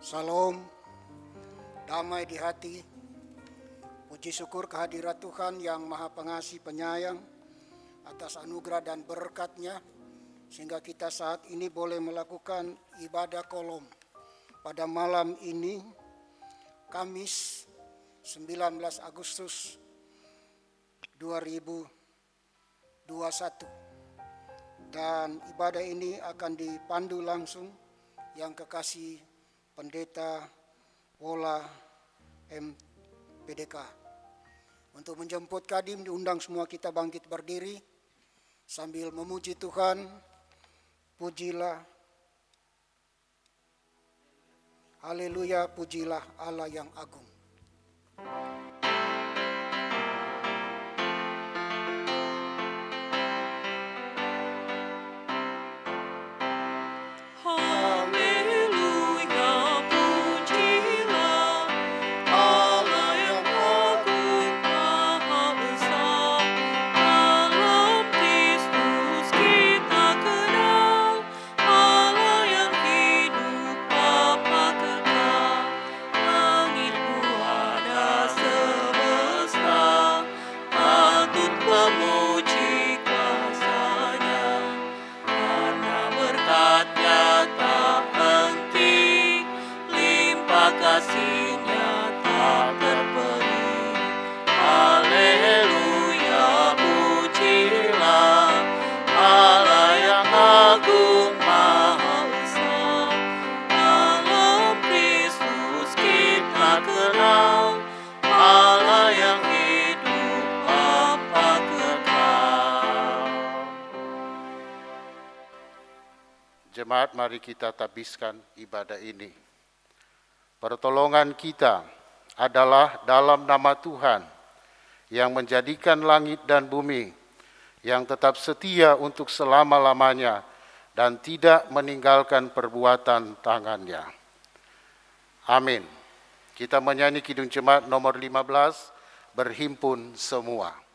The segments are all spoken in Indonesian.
Salam, damai di hati, puji syukur kehadirat Tuhan yang Maha Pengasih Penyayang atas anugerah dan berkat-Nya sehingga kita saat ini boleh melakukan ibadah kolom pada malam ini, Kamis 19 Agustus 2021. Dan ibadah ini akan dipandu langsung yang kekasih Pendeta Wola MPDK. Untuk menjemput Kadim diundang semua kita bangkit berdiri sambil memuji Tuhan. Pujilah, haleluya, pujilah Allah yang agung. Jemaat, mari kita tabiskan ibadah ini. Pertolongan kita adalah dalam nama Tuhan yang menjadikan langit dan bumi, yang tetap setia untuk selama-lamanya dan tidak meninggalkan perbuatan tangannya. Amin. Kita menyanyi Kidung Jemaat nomor 15, berhimpun semua.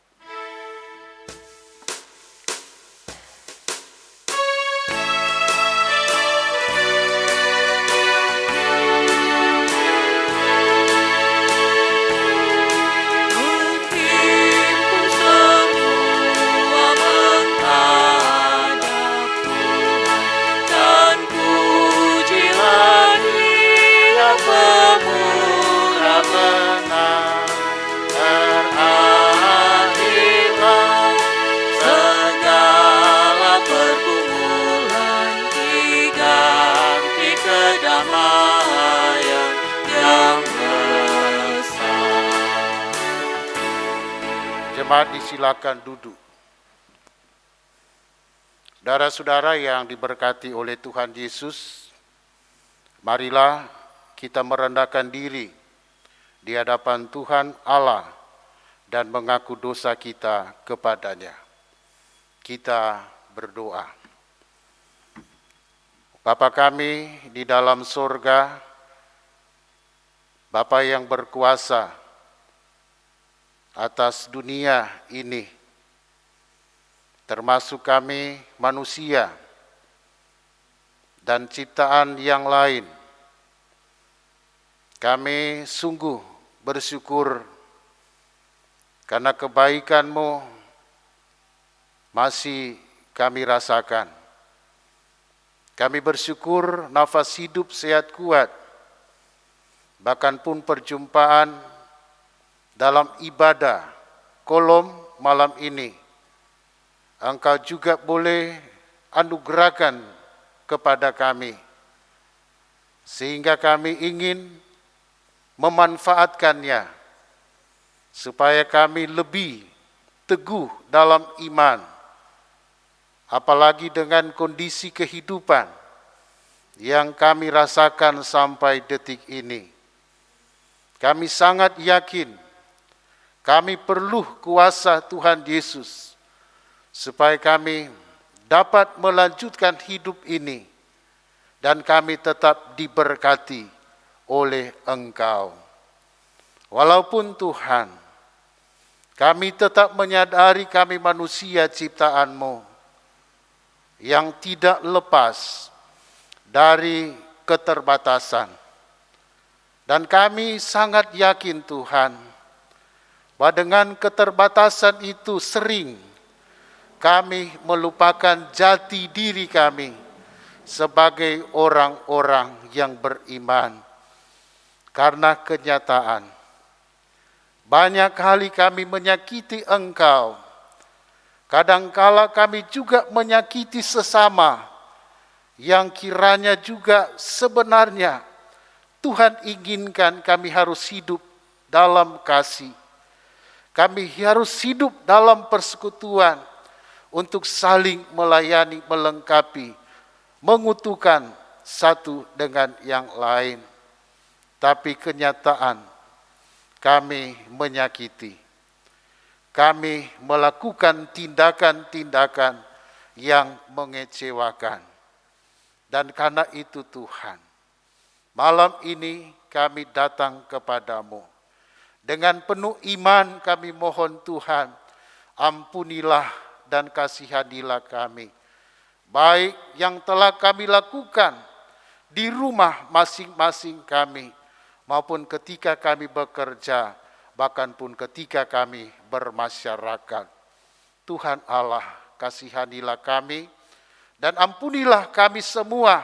Jemaat disilakan duduk. Saudara-saudara yang diberkati oleh Tuhan Yesus, marilah kita merendahkan diri di hadapan Tuhan Allah dan mengaku dosa kita kepadanya. Kita berdoa. Bapa kami di dalam sorga, Bapa yang berkuasa atas dunia ini, termasuk kami manusia dan ciptaan yang lain. Kami sungguh bersyukur karena kebaikan-Mu masih kami rasakan. Kami bersyukur nafas hidup sehat kuat, bahkan pun perjumpaan dalam ibadah kolom malam ini, Engkau juga boleh anugerahkan kepada kami, sehingga kami ingin memanfaatkannya, supaya kami lebih teguh dalam iman, apalagi dengan kondisi kehidupan yang kami rasakan sampai detik ini. Kami sangat yakin kami perlu kuasa Tuhan Yesus supaya kami dapat melanjutkan hidup ini dan kami tetap diberkati oleh Engkau. Walaupun Tuhan, kami tetap menyadari kami manusia ciptaan-Mu yang tidak lepas dari keterbatasan. Dan kami sangat yakin Tuhan, bahwa dengan keterbatasan itu sering kami melupakan jati diri kami sebagai orang-orang yang beriman. Karena kenyataan, banyak kali kami menyakiti Engkau. Kadangkala kami juga menyakiti sesama yang kiranya juga sebenarnya Tuhan inginkan kami harus hidup dalam kasih. Kami harus hidup dalam persekutuan untuk saling melayani, melengkapi, mengutuhkan satu dengan yang lain. Tapi kenyataan kami menyakiti. Kami melakukan tindakan-tindakan yang mengecewakan. Dan karena itu Tuhan, malam ini kami datang kepadamu. Dengan penuh iman kami mohon Tuhan, ampunilah dan kasihanilah kami. Baik yang telah kami lakukan di rumah masing-masing kami, maupun ketika kami bekerja, bahkan pun ketika kami bermasyarakat. Tuhan Allah, kasihanilah kami, dan ampunilah kami semua,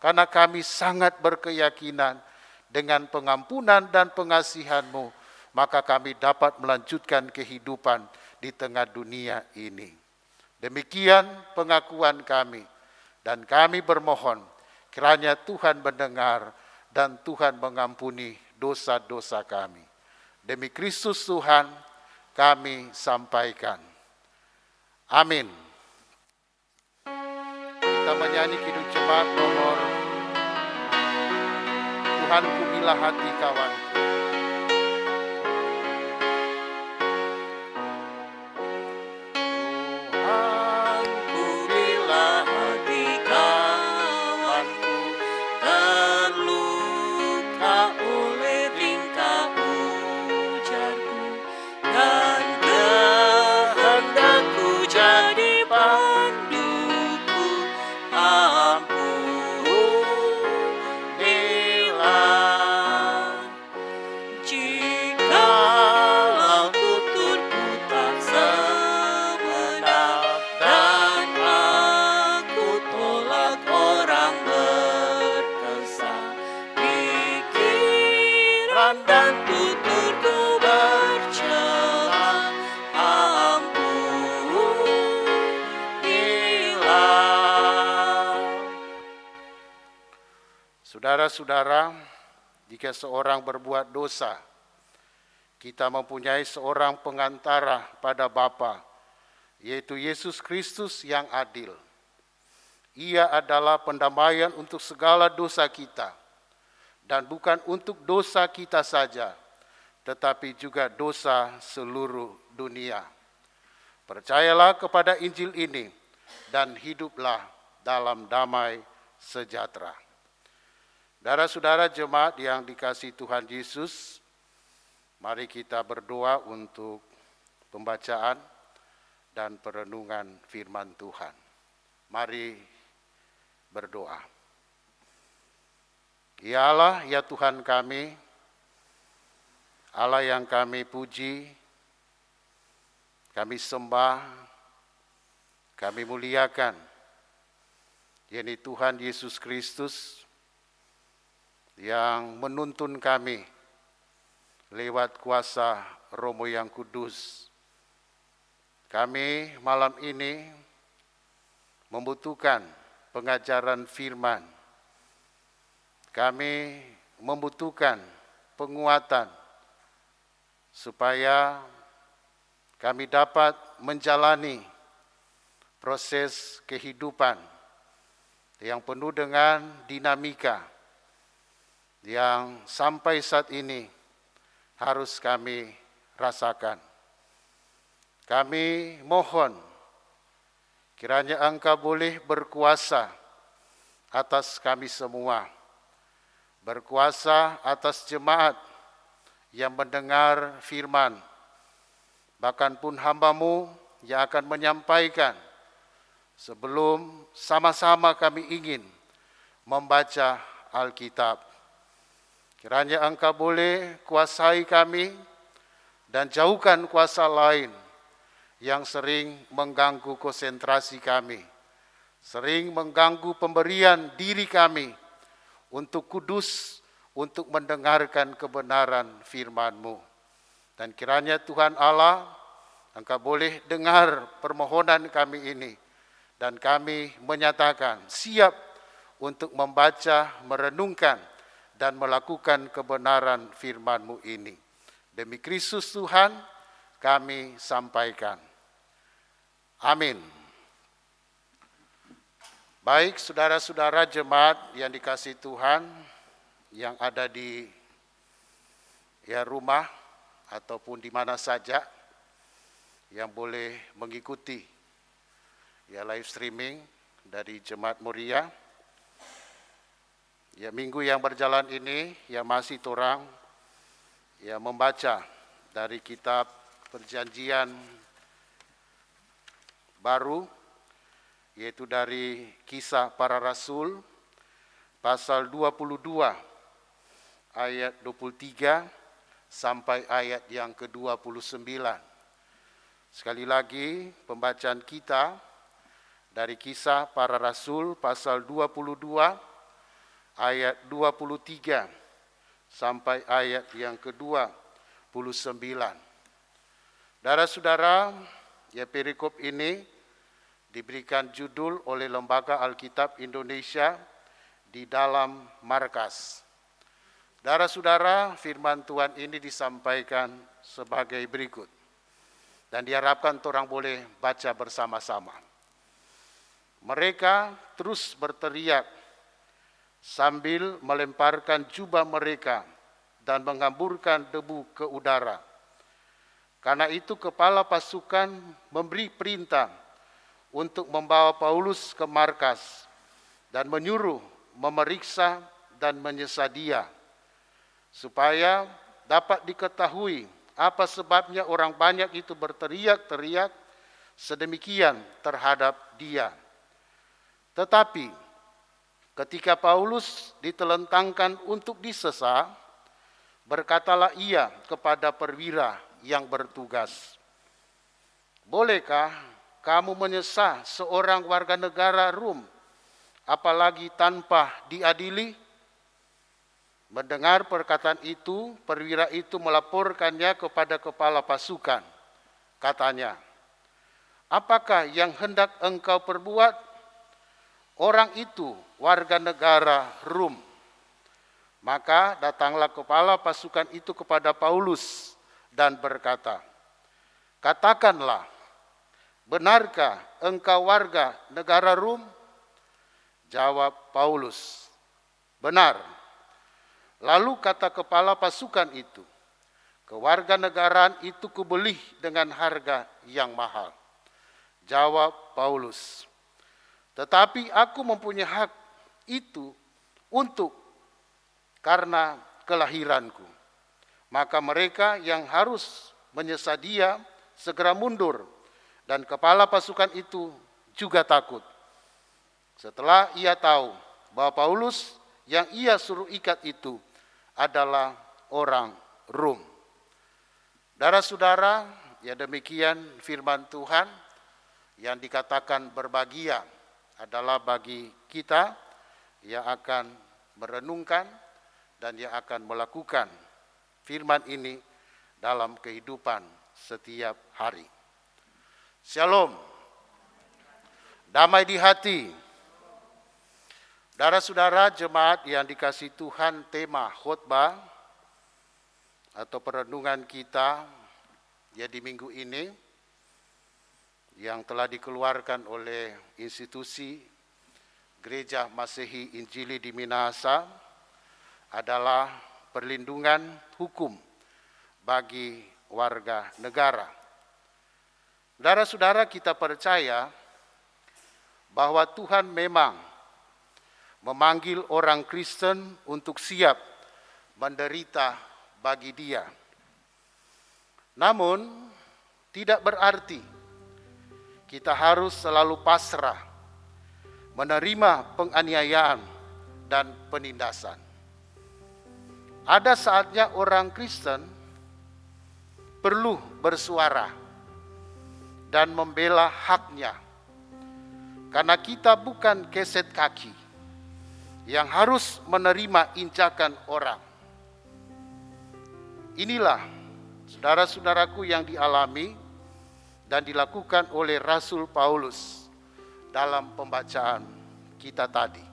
karena kami sangat berkeyakinan dengan pengampunan dan pengasihan-Mu, maka kami dapat melanjutkan kehidupan di tengah dunia ini. Demikian pengakuan kami, dan kami bermohon kiranya Tuhan mendengar dan Tuhan mengampuni dosa-dosa kami. Demi Kristus Tuhan kami sampaikan. Amin. Kita menyanyi Kidung Jemaat nomor Tuhanku bila hati kawanku. Tuhanku bila hati kawanku terluka oleh tingkah ujarku, dan kehendakku jadi panduku, ampunilah. Jikalau tuturku tak sebenar, dan aku tolak orang berkesan, pikiran dan tuturku bercela, ampunilah. Saudara-saudara, jika seorang berbuat dosa, kita mempunyai seorang pengantara pada Bapa, yaitu Yesus Kristus yang adil. Ia adalah pendamaian untuk segala dosa kita, dan bukan untuk dosa kita saja, tetapi juga dosa seluruh dunia. Percayalah kepada Injil ini, dan hiduplah dalam damai sejahtera. Saudara-saudara jemaat yang dikasihi Tuhan Yesus, mari kita berdoa untuk pembacaan dan perenungan firman Tuhan. Mari berdoa. Ya Allah, ya Tuhan kami, Allah yang kami puji, kami sembah, kami muliakan, yakni Tuhan Yesus Kristus yang menuntun kami lewat kuasa Roh yang Kudus. Kami malam ini membutuhkan pengajaran firman. Kami membutuhkan penguatan supaya kami dapat menjalani proses kehidupan yang penuh dengan dinamika yang sampai saat ini harus kami rasakan. Kami mohon kiranya Engkau boleh berkuasa atas kami semua, berkuasa atas jemaat yang mendengar firman, bahkan pun hamba-Mu yang akan menyampaikan. Sebelum sama-sama kami ingin membaca Alkitab, Kiranya Engkau boleh kuasai kami dan jauhkan kuasa lain yang sering mengganggu konsentrasi kami, sering mengganggu pemberian diri kami untuk kudus, untuk mendengarkan kebenaran firman-Mu. Dan kiranya Tuhan Allah, Engkau boleh dengar permohonan kami ini, dan kami menyatakan siap untuk membaca, merenungkan, dan melakukan kebenaran firman-Mu ini. Demi Kristus Tuhan, kami sampaikan. Amin. Baik saudara-saudara jemaat yang dikasihi Tuhan, yang ada di rumah ataupun di mana saja yang boleh mengikuti live streaming dari Jemaat Muria. Minggu yang berjalan ini masih torang membaca dari kitab Perjanjian Baru, yaitu dari Kisah Para Rasul pasal 22 ayat 23 sampai ayat yang ke-29. Sekali lagi pembacaan kita dari Kisah Para Rasul pasal 22 ayat 23 sampai ayat yang ke-29. Saudara-saudara, perikop ini diberikan judul oleh Lembaga Alkitab Indonesia di dalam markas. Saudara-saudara, firman Tuhan ini disampaikan sebagai berikut. Dan diharapkan orang boleh baca bersama-sama. Mereka terus berteriak sambil melemparkan jubah mereka dan menghamburkan debu ke udara. Karena itu kepala pasukan memberi perintah untuk membawa Paulus ke markas dan menyuruh memeriksa dan menyesah dia, supaya dapat diketahui apa sebabnya orang banyak itu berteriak-teriak sedemikian terhadap dia. Tetapi ketika Paulus ditelentangkan untuk disesah, berkatalah ia kepada perwira yang bertugas, "Bolehkah kamu menyesah seorang warga negara Rom, apalagi tanpa diadili?" Mendengar perkataan itu, perwira itu melaporkannya kepada kepala pasukan. Katanya, "Apakah yang hendak engkau perbuat?" Orang itu warga negara Rom. Maka datanglah kepala pasukan itu kepada Paulus dan berkata, "Katakanlah, benarkah engkau warga negara Rom?" Jawab Paulus, "Benar." Lalu kata kepala pasukan itu, "Kewarganegaraan itu kubeli dengan harga yang mahal." Jawab Paulus, "Tetapi aku mempunyai hak itu karena kelahiranku." Maka mereka yang harus menyesah dia segera mundur, dan kepala pasukan itu juga takut. Setelah ia tahu bahwa Paulus yang ia suruh ikat itu adalah orang Rom. Saudara-saudara, demikian firman Tuhan yang dikatakan berbahagia adalah bagi kita yang akan merenungkan dan yang akan melakukan firman ini dalam kehidupan setiap hari. Shalom. Damai di hati. Saudara-saudara jemaat yang dikasihi Tuhan, tema khotbah atau perenungan kita di minggu ini yang telah dikeluarkan oleh institusi Gereja Masehi Injili di Minahasa adalah perlindungan hukum bagi warga negara. Saudara-saudara, kita percaya bahwa Tuhan memang memanggil orang Kristen untuk siap menderita bagi Dia. Namun, tidak berarti kita harus selalu pasrah menerima penganiayaan dan penindasan. ada saatnya orang Kristen perlu bersuara dan membela haknya. Karena kita bukan keset kaki yang harus menerima injakan orang. Inilah saudara-saudaraku yang dialami dan dilakukan oleh Rasul Paulus dalam pembacaan kita tadi.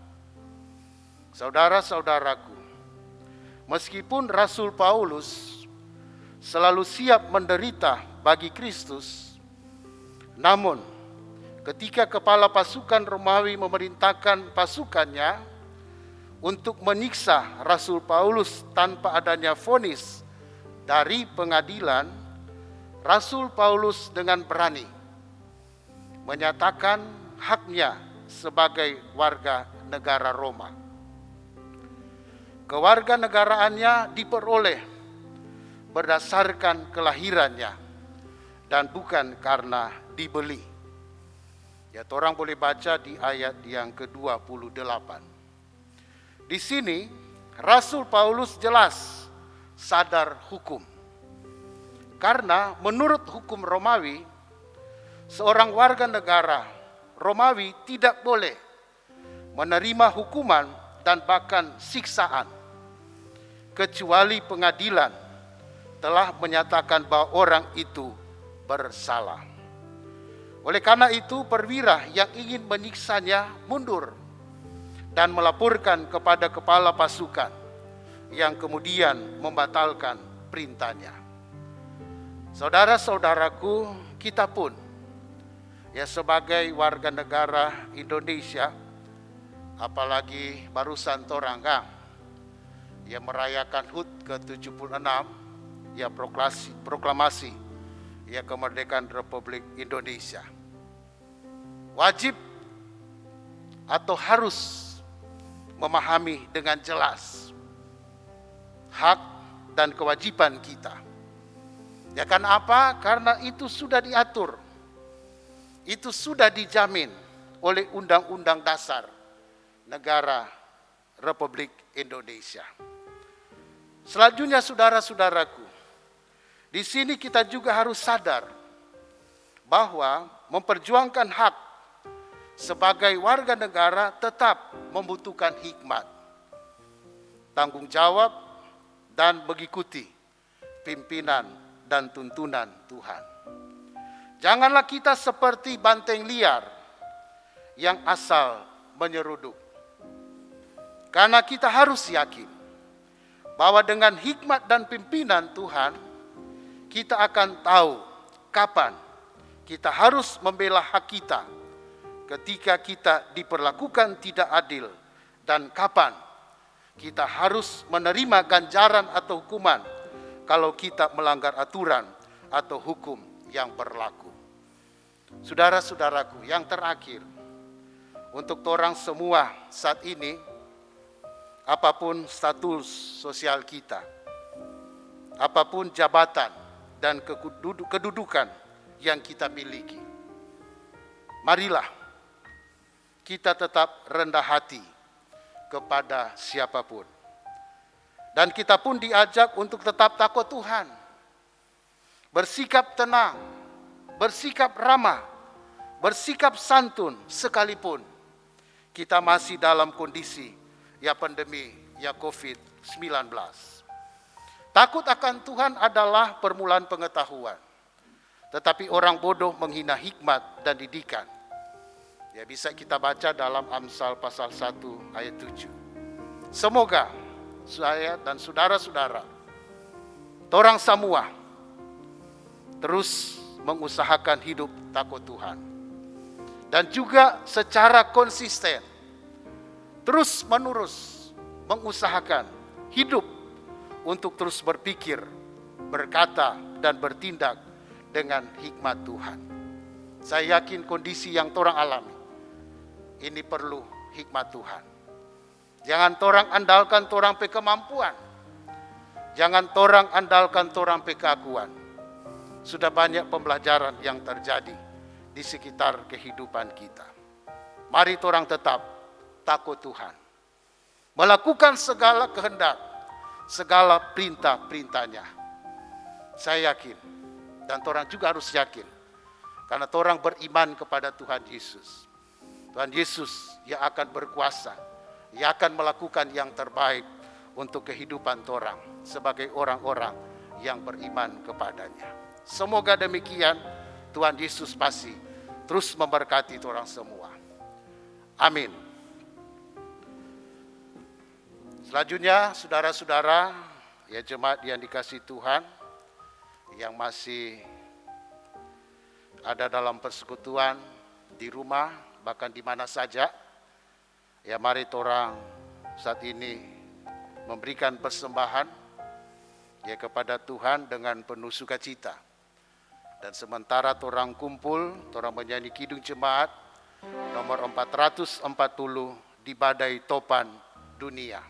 Saudara-saudaraku, meskipun Rasul Paulus selalu siap menderita bagi Kristus, namun ketika kepala pasukan Romawi memerintahkan pasukannya untuk menyiksa Rasul Paulus tanpa adanya vonis dari pengadilan, Rasul Paulus dengan berani menyatakan haknya sebagai warga negara Roma. Kewarganegaraannya diperoleh berdasarkan kelahirannya dan bukan karena dibeli. Ya, orang boleh baca di ayat yang ke-28. Di sini Rasul Paulus jelas sadar hukum. Karena menurut hukum Romawi, seorang warga negara Romawi tidak boleh menerima hukuman dan bahkan siksaan kecuali pengadilan telah menyatakan bahwa orang itu bersalah. Oleh karena itu, perwira yang ingin menyiksanya mundur dan melaporkan kepada kepala pasukan yang kemudian membatalkan perintahnya. Saudara-saudaraku, kita pun ya sebagai warga negara Indonesia, apalagi barusan toranggang yang merayakan HUT ke-76, ya proklamasi ya kemerdekaan Republik Indonesia. Wajib atau harus memahami dengan jelas hak dan kewajiban kita. Ya kan apa? Karena itu sudah diatur. Itu sudah dijamin oleh Undang-Undang Dasar Negara Republik Indonesia. Selanjutnya saudara-saudaraku, di sini kita juga harus sadar bahwa memperjuangkan hak sebagai warga negara tetap membutuhkan hikmat, tanggung jawab, dan mengikuti pimpinan dan tuntunan Tuhan. Janganlah kita seperti banteng liar yang asal menyeruduk. Karena kita harus yakin bahwa dengan hikmat dan pimpinan Tuhan, kita akan tahu kapan kita harus membela hak kita ketika kita diperlakukan tidak adil, dan kapan kita harus menerima ganjaran atau hukuman kalau kita melanggar aturan atau hukum yang berlaku. Saudara-saudaraku, yang terakhir, untuk orang semua saat ini, apapun status sosial kita, apapun jabatan dan kedudukan yang kita miliki, marilah kita tetap rendah hati kepada siapapun. Dan kita pun diajak untuk tetap takut Tuhan, bersikap tenang, bersikap ramah, bersikap santun sekalipun kita masih dalam kondisi ya pandemi ya COVID-19. Takut akan Tuhan adalah permulaan pengetahuan. Tetapi orang bodoh menghina hikmat dan didikan. Ya, bisa kita baca dalam Amsal pasal 1 ayat 7. Semoga saya dan saudara-saudara, orang semua terus mengusahakan hidup takut Tuhan. Dan juga secara konsisten, terus menerus mengusahakan hidup untuk terus berpikir, berkata, dan bertindak dengan hikmat Tuhan. Saya yakin kondisi yang orang alami ini perlu hikmat Tuhan. Jangan orang andalkan orang pe kemampuan. Jangan orang andalkan orang pe keakuan. Sudah banyak pembelajaran yang terjadi di sekitar kehidupan kita. Mari orang tetap takut Tuhan. Melakukan segala kehendak segala perintah-perintahnya. Saya yakin, dan orang juga harus yakin, karena orang beriman kepada Tuhan Yesus. Tuhan Yesus yang akan berkuasa, yang akan melakukan yang terbaik untuk kehidupan orang sebagai orang-orang yang beriman kepadanya. Semoga demikian. Tuhan Yesus pasti terus memberkati orang semua. Amin. Selanjutnya, saudara-saudara, ya jemaat yang dikasihi Tuhan, yang masih ada dalam persekutuan di rumah, bahkan di mana saja, ya mari orang saat ini memberikan persembahan ya kepada Tuhan dengan penuh sukacita. Dan sementara orang kumpul, orang menyanyi Kidung Jemaat nomor 440 di Badai Topan Dunia.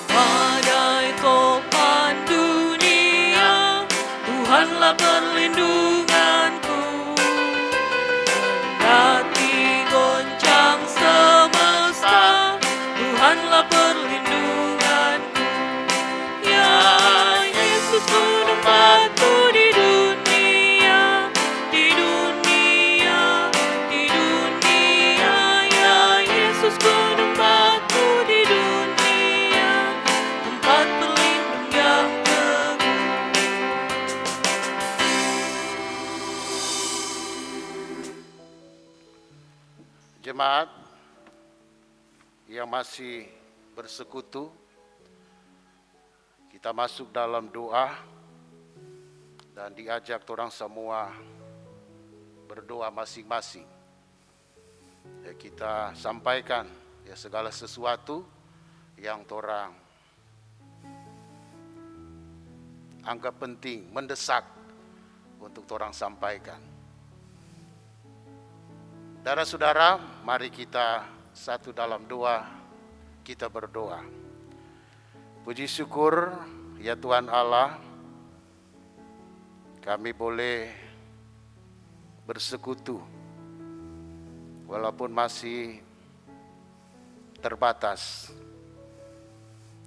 Badai topan dunia, Tuhanlah perlindunganku. Kendati goncang semesta, Tuhanlah perlindunganku. Ya Yesus gunung batu di dunia, di dunia, di dunia. Ya Yesus gunung batu di dunia, tempat berlindung yang teguh. Jemaat yang masih bersekutu, kita masuk dalam doa dan diajak orang semua berdoa masing-masing. Ya, kita sampaikan ya segala sesuatu yang orang anggap penting, mendesak untuk orang sampaikan. Saudara-saudara, mari kita satu dalam doa, kita berdoa. Puji syukur ya Tuhan Allah, kami boleh bersekutu walaupun masih terbatas.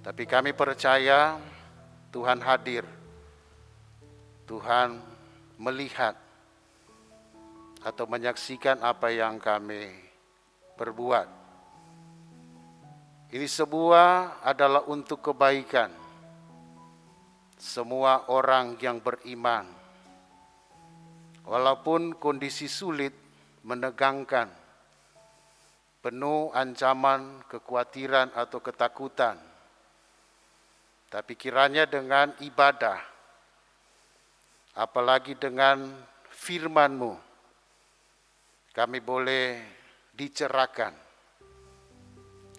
Tapi kami percaya Tuhan hadir, Tuhan melihat atau menyaksikan apa yang kami perbuat. Ini semua adalah untuk kebaikan semua orang yang beriman. Walaupun kondisi sulit, menegangkan, penuh ancaman, kekhawatiran atau ketakutan, tapi kiranya dengan ibadah, apalagi dengan firman-Mu, kami boleh dicerahkan,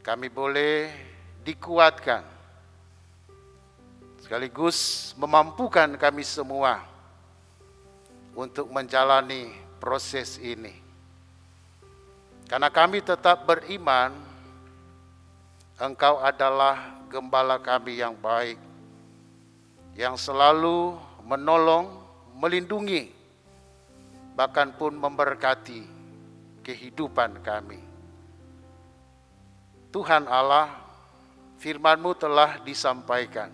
kami boleh dikuatkan, sekaligus memampukan kami semua untuk menjalani proses ini. Karena kami tetap beriman, Engkau adalah gembala kami yang baik, yang selalu menolong, melindungi, bahkan pun memberkati kehidupan kami. Tuhan Allah, firman-Mu telah disampaikan.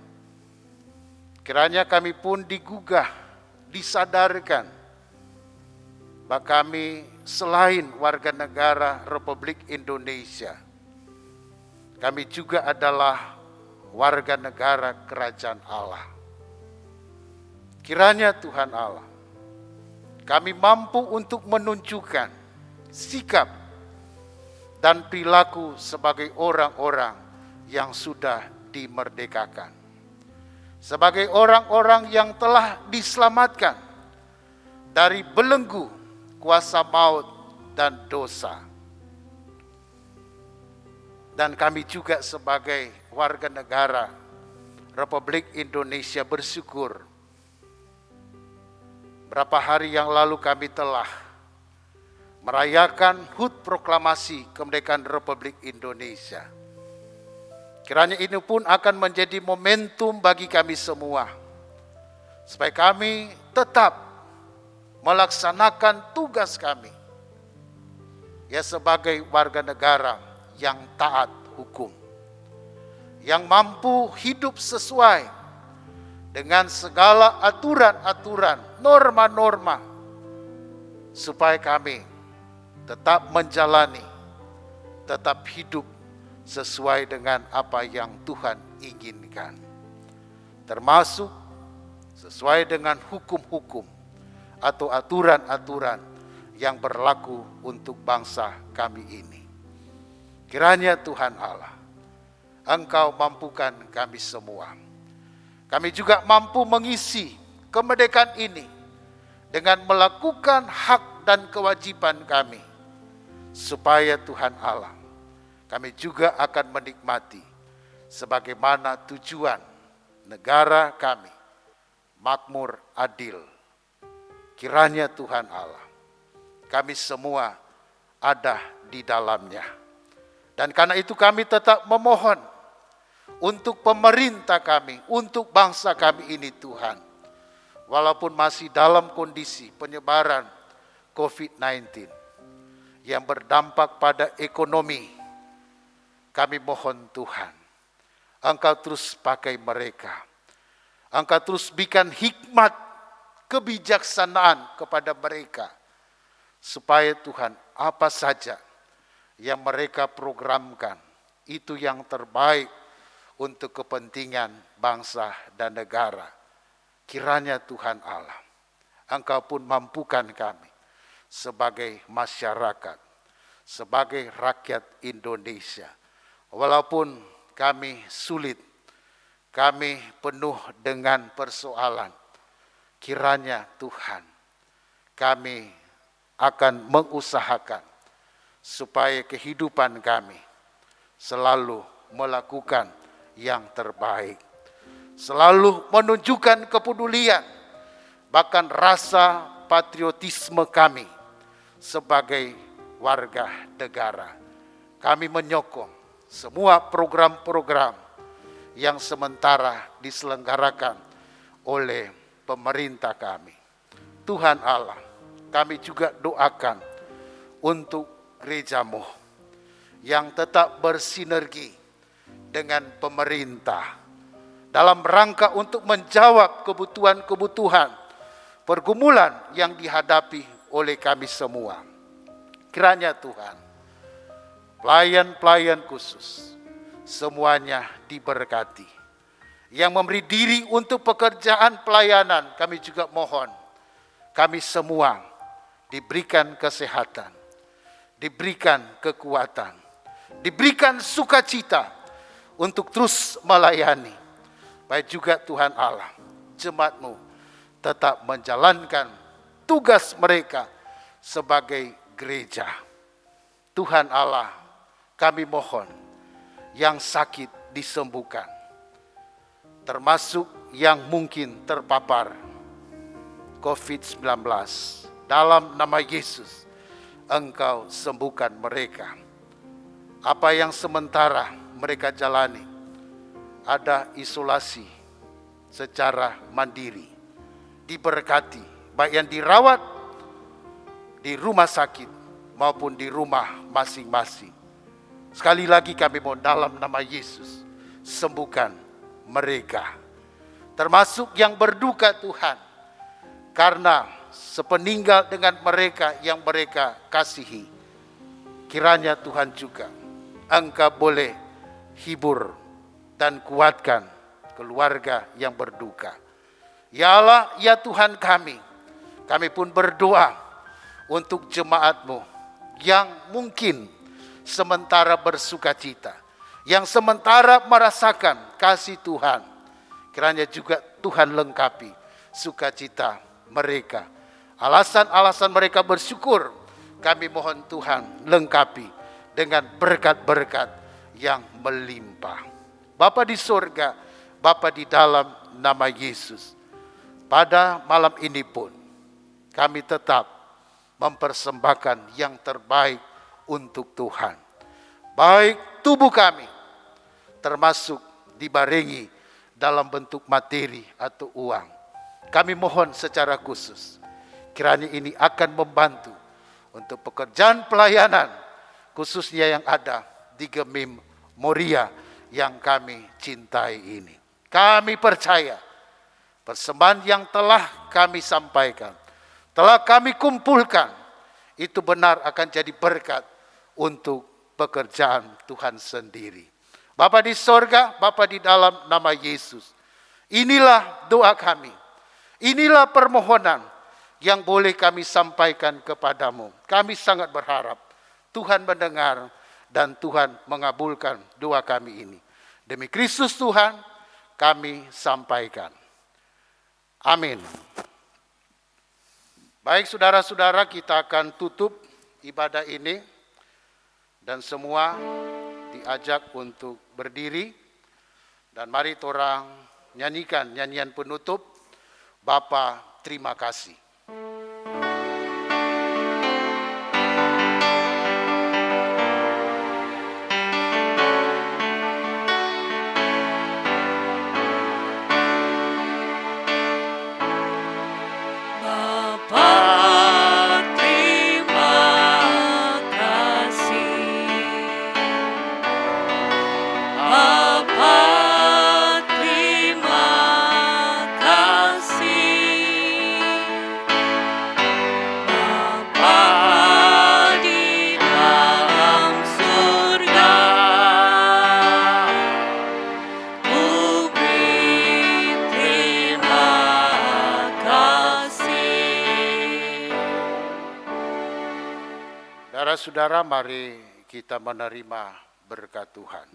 Kiranya kami pun digugah, disadarkan bahwa kami selain warga negara Republik Indonesia, kami juga adalah warga negara Kerajaan Allah. Kiranya Tuhan Allah, kami mampu untuk menunjukkan sikap dan perilaku sebagai orang-orang yang sudah dimerdekakan, sebagai orang-orang yang telah diselamatkan dari belenggu kuasa maut dan dosa. Dan kami juga sebagai warga negara Republik Indonesia bersyukur, berapa hari yang lalu kami telah merayakan HUT Proklamasi Kemerdekaan Republik Indonesia. Kiranya ini pun akan menjadi momentum bagi kami semua, supaya kami tetap melaksanakan tugas kami, ya sebagai warga negara yang taat hukum, yang mampu hidup sesuai dengan segala aturan-aturan, norma-norma, supaya kami tetap menjalani, tetap hidup sesuai dengan apa yang Tuhan inginkan, termasuk sesuai dengan hukum-hukum atau aturan-aturan yang berlaku untuk bangsa kami ini. Kiranya Tuhan Allah, Engkau mampukan kami semua. Kami juga mampu mengisi kemerdekaan ini dengan melakukan hak dan kewajiban kami, supaya Tuhan Allah, kami juga akan menikmati sebagaimana tujuan negara kami, makmur, adil. Kiranya Tuhan Allah, kami semua ada di dalamnya. Dan karena itu kami tetap memohon untuk pemerintah kami, untuk bangsa kami ini Tuhan. Walaupun masih dalam kondisi penyebaran COVID-19 yang berdampak pada ekonomi, kami mohon Tuhan, Engkau terus pakai mereka. Engkau terus berikan hikmat, kebijaksanaan kepada mereka, supaya Tuhan apa saja yang mereka programkan, itu yang terbaik untuk kepentingan bangsa dan negara. Kiranya Tuhan Allah, Engkau pun mampukan kami sebagai masyarakat, sebagai rakyat Indonesia. Walaupun kami sulit, kami penuh dengan persoalan, kiranya Tuhan, kami akan mengusahakan supaya kehidupan kami selalu melakukan yang terbaik, selalu menunjukkan kepedulian, bahkan rasa patriotisme kami sebagai warga negara. Kami menyokong semua program-program yang sementara diselenggarakan oleh pemerintah kami. Tuhan Allah, kami juga doakan untuk gereja-Mu yang tetap bersinergi dengan pemerintah dalam rangka untuk menjawab kebutuhan-kebutuhan pergumulan yang dihadapi oleh kami semua. Kiranya Tuhan, pelayan-pelayan khusus semuanya diberkati. Yang memberi diri untuk pekerjaan pelayanan, kami juga mohon, kami semua diberikan kesehatan, diberikan kekuatan, diberikan sukacita untuk terus melayani. Baik juga Tuhan Allah, jemaat-Mu tetap menjalankan tugas mereka sebagai gereja. Tuhan Allah, kami mohon yang sakit disembuhkan, termasuk yang mungkin terpapar COVID-19. Dalam nama Yesus, Engkau sembuhkan mereka. Apa yang sementara mereka jalani, ada isolasi secara mandiri, diberkati, baik yang dirawat di rumah sakit maupun di rumah masing-masing. Sekali lagi kami mohon dalam nama Yesus, sembuhkan mereka. Termasuk yang berduka Tuhan, karena sepeninggal dengan mereka yang mereka kasihi. Kiranya Tuhan juga Engkau boleh hibur dan kuatkan keluarga yang berduka. Ya Allah, ya Tuhan kami pun berdoa untuk jemaat-Mu yang mungkin sementara bersukacita, yang sementara merasakan kasih Tuhan. Kiranya juga Tuhan lengkapi sukacita mereka. Alasan-alasan mereka bersyukur, kami mohon Tuhan lengkapi dengan berkat-berkat yang melimpah. Bapa di sorga, Bapa di dalam nama Yesus, pada malam ini pun kami tetap mempersembahkan yang terbaik untuk Tuhan. Baik tubuh kami, termasuk dibarengi dalam bentuk materi atau uang. Kami mohon secara khusus, kiranya ini akan membantu untuk pekerjaan pelayanan, khususnya yang ada di Gemim Moria yang kami cintai ini. Kami percaya persembahan yang telah kami sampaikan, telah kami kumpulkan, itu benar akan jadi berkat untuk pekerjaan Tuhan sendiri. Bapa di sorga, Bapa di dalam nama Yesus, inilah doa kami, inilah permohonan yang boleh kami sampaikan kepadamu. Kami sangat berharap Tuhan mendengar dan Tuhan mengabulkan doa kami ini. Demi Kristus Tuhan kami sampaikan. Amin. Baik saudara-saudara, kita akan tutup ibadah ini dan semua diajak untuk berdiri dan mari orang nyanyikan nyanyian penutup, Bapa terima kasih. Saudara, mari kita menerima berkat Tuhan.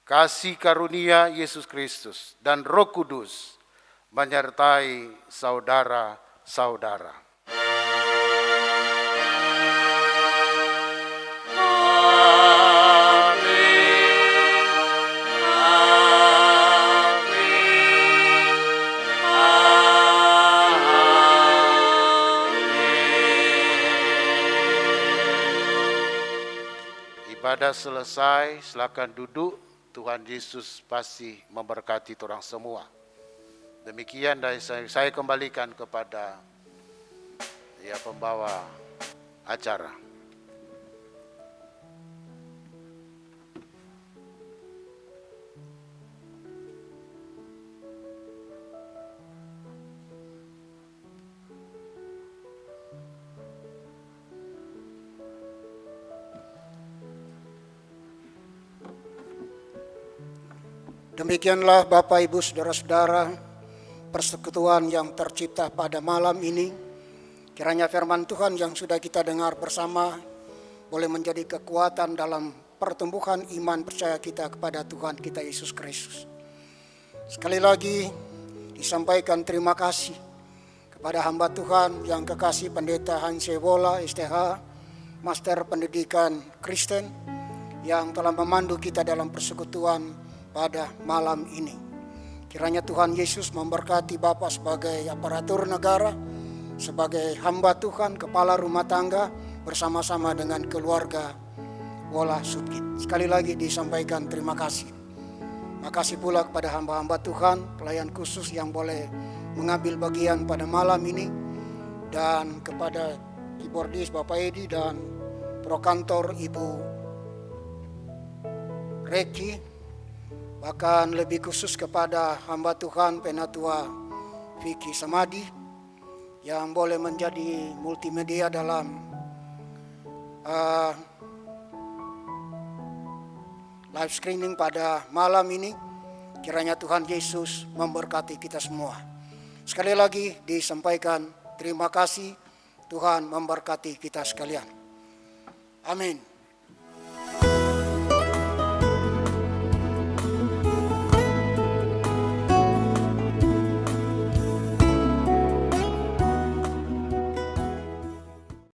Kasih karunia Yesus Kristus dan Roh Kudus menyertai saudara-saudara. Ibadah selesai, silakan duduk. Tuhan Yesus pasti memberkati orang semua. Demikian dari saya kembalikan kepada pembawa acara. Demikianlah Bapak, Ibu, Saudara-saudara, persekutuan yang tercipta pada malam ini. Kiranya firman Tuhan yang sudah kita dengar bersama boleh menjadi kekuatan dalam pertumbuhan iman percaya kita kepada Tuhan kita Yesus Kristus. Sekali lagi disampaikan terima kasih kepada hamba Tuhan yang kekasih Pendeta Hanse Wola, STH, Master Pendidikan Kristen, yang telah memandu kita dalam persekutuan pada malam ini. Kiranya Tuhan Yesus memberkati Bapak sebagai aparatur negara, sebagai hamba Tuhan, kepala rumah tangga, bersama-sama dengan keluarga Wola Subkit. Sekali lagi disampaikan terima kasih. Makasih pula kepada hamba-hamba Tuhan, pelayan khusus yang boleh mengambil bagian pada malam ini, dan kepada keyboardis Bapak Edi dan prokantor Ibu Reki, bahkan lebih khusus kepada hamba Tuhan Penatua Vicky Samadi yang boleh menjadi multimedia dalam live screening pada malam ini. Kiranya Tuhan Yesus memberkati kita semua. Sekali lagi disampaikan terima kasih. Tuhan memberkati kita sekalian. Amin.